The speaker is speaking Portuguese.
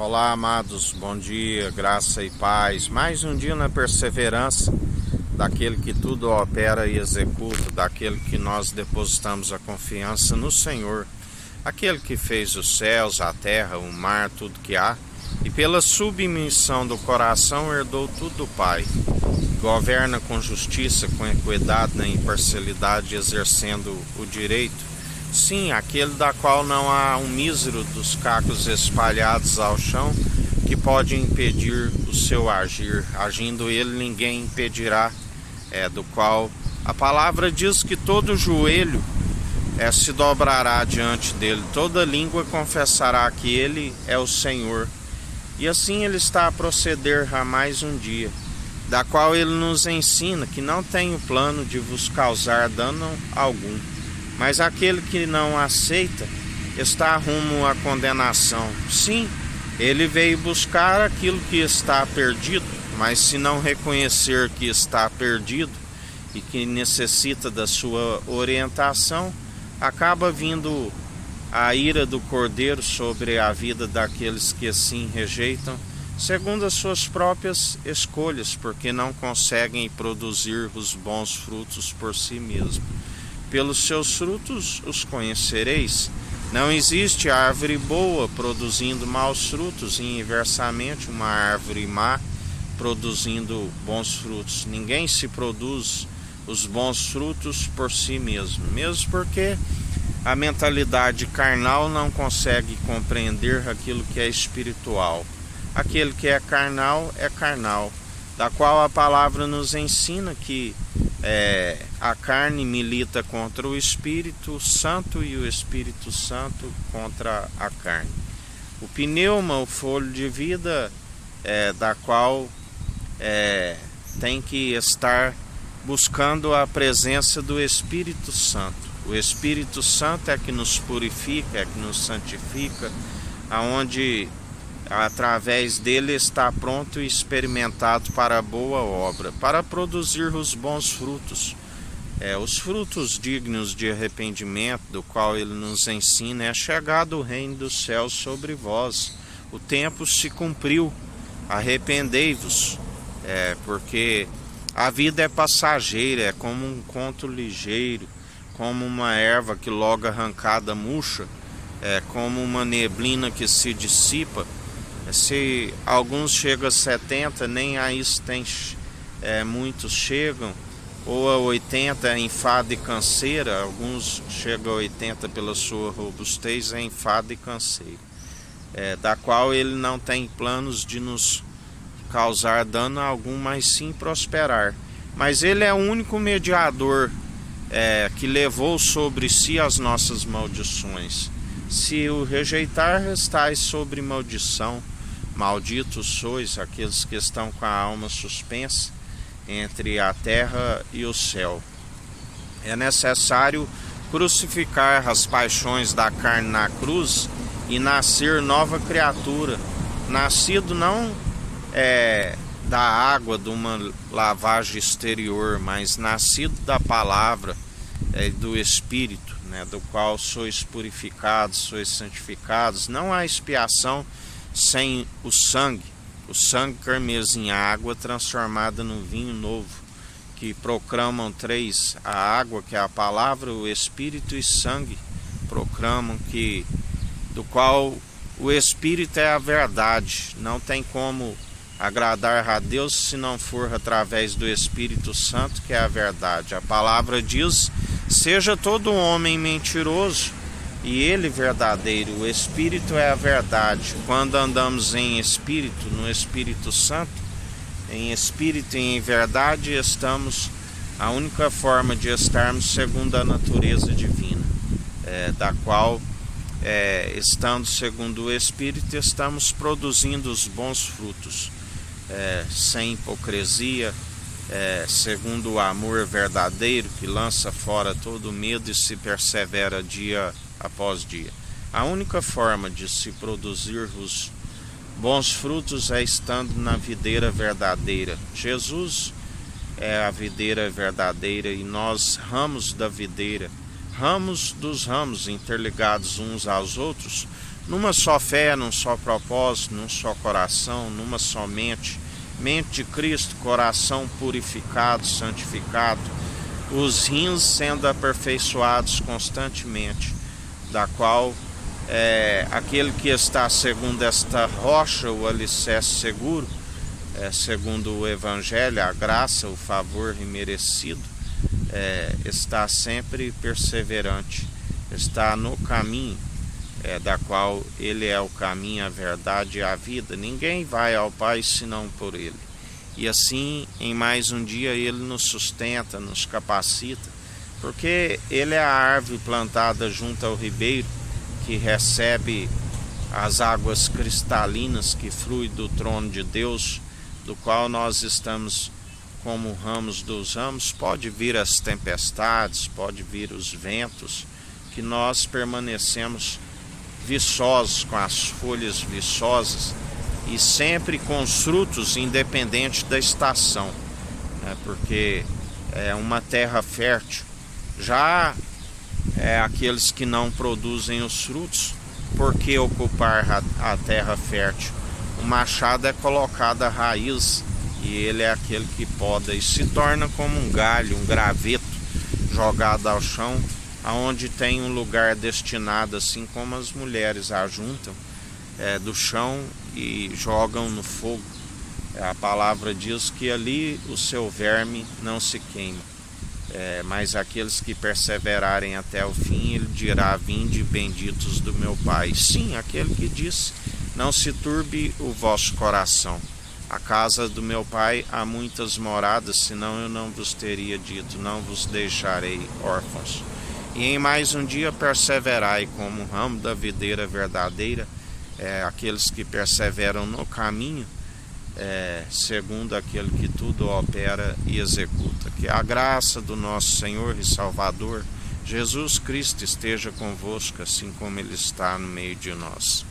Olá, amados, bom dia, graça e paz. Mais um dia na perseverança daquele que tudo opera e executa, daquele que nós depositamos a confiança no Senhor, aquele que fez os céus, a terra, o mar, tudo que há, e pela submissão do coração herdou tudo do Pai. Governa com justiça, com equidade, na imparcialidade, exercendo o direito. Sim, aquele da qual não há um mísero dos cacos espalhados ao chão que pode impedir o seu agir. Agindo ele, ninguém impedirá, do qual a palavra diz que todo joelho se dobrará diante dele, toda língua confessará que ele é o Senhor. E assim ele está a proceder a mais um dia, da qual ele nos ensina que não tem o plano de vos causar dano algum. Mas aquele que não aceita está rumo à condenação. Sim, ele veio buscar aquilo que está perdido, mas se não reconhecer que está perdido e que necessita da sua orientação, acaba vindo a ira do Cordeiro sobre a vida daqueles que assim rejeitam, segundo as suas próprias escolhas, porque não conseguem produzir os bons frutos por si mesmos. Pelos seus frutos os conhecereis. Não existe árvore boa produzindo maus frutos e inversamente uma árvore má produzindo bons frutos. Ninguém se produz os bons frutos por si mesmo, mesmo porque a mentalidade carnal não consegue compreender aquilo que é espiritual. Aquele que é carnal, da qual a palavra nos ensina que a carne milita contra o Espírito Santo e o Espírito Santo contra a carne. O pneuma, o fôlego de vida, da qual tem que estar buscando a presença do Espírito Santo. O Espírito Santo é que nos purifica, é que nos santifica, aonde através dele está pronto e experimentado para a boa obra, para produzir os bons frutos. Os frutos dignos de arrependimento, do qual ele nos ensina, é chegado o reino dos céus sobre vós. O tempo se cumpriu, arrependei-vos, porque a vida é passageira, é como um conto ligeiro, como uma erva que logo arrancada murcha, como uma neblina que se dissipa. Se alguns chegam a 70, nem a isso tem, muitos chegam, ou a 80 enfado e canseira, alguns chegam a 80 pela sua robustez, enfado e canseira, da qual ele não tem planos de nos causar dano algum, mas sim prosperar. Mas ele é o único mediador que levou sobre si as nossas maldições. Se o rejeitar, estais sobre maldição. Malditos sois aqueles que estão com a alma suspensa entre a terra e o céu. É necessário crucificar as paixões da carne na cruz e nascer nova criatura, nascido não da água de uma lavagem exterior, mas nascido da palavra do Espírito, do qual sois purificados, sois santificados. Não há expiação sem o sangue carmesim, a água transformada no vinho novo, que proclamam três: a água, que é a palavra, o Espírito e sangue, proclamam que, do qual o Espírito é a verdade. Não tem como agradar a Deus se não for através do Espírito Santo, que é a verdade. A palavra diz: seja todo homem mentiroso e ele verdadeiro. O Espírito é a verdade. Quando andamos em Espírito, no Espírito Santo, em Espírito e em verdade, estamos, a única forma de estarmos segundo a natureza divina, da qual, estando segundo o Espírito, estamos produzindo os bons frutos, sem hipocrisia, segundo o amor verdadeiro, que lança fora todo medo e se persevera dia após dia. A única forma de se produzir os bons frutos é estando na videira verdadeira. Jesus é a videira verdadeira e nós ramos da videira, ramos dos ramos interligados uns aos outros, numa só fé, num só propósito, num só coração, numa só mente de Cristo, coração purificado, santificado, os rins sendo aperfeiçoados constantemente, da qual aquele que está segundo esta rocha, o alicerce seguro, segundo o Evangelho, a graça, o favor imerecido, está sempre perseverante, está no caminho, da qual ele é o caminho, a verdade e a vida. Ninguém vai ao Pai senão por ele. E assim, em mais um dia, ele nos sustenta, nos capacita, porque ele é a árvore plantada junto ao ribeiro, que recebe as águas cristalinas que fluem do trono de Deus, do qual nós estamos como ramos dos ramos. Pode vir as tempestades, pode vir os ventos, que nós permanecemos viçosos, com as folhas viçosas e sempre com os frutos, independente da estação, porque é uma terra fértil. Já aqueles que não produzem os frutos, por que ocupar a terra fértil? O machado é colocado à raiz, e ele é aquele que poda e se torna como um galho, um graveto jogado ao chão, aonde tem um lugar destinado, assim como as mulheres ajuntam do chão e jogam no fogo. A palavra diz que ali o seu verme não se queima, mas aqueles que perseverarem até o fim, ele dirá: vinde benditos do meu Pai. Sim, aquele que disse: não se turbe o vosso coração. A casa do meu Pai há muitas moradas, senão eu não vos teria dito: não vos deixarei órfãos. E em mais um dia perseverai como o ramo da videira verdadeira, aqueles que perseveram no caminho, segundo aquele que tudo opera e executa. Que a graça do nosso Senhor e Salvador Jesus Cristo esteja convosco, assim como Ele está no meio de nós.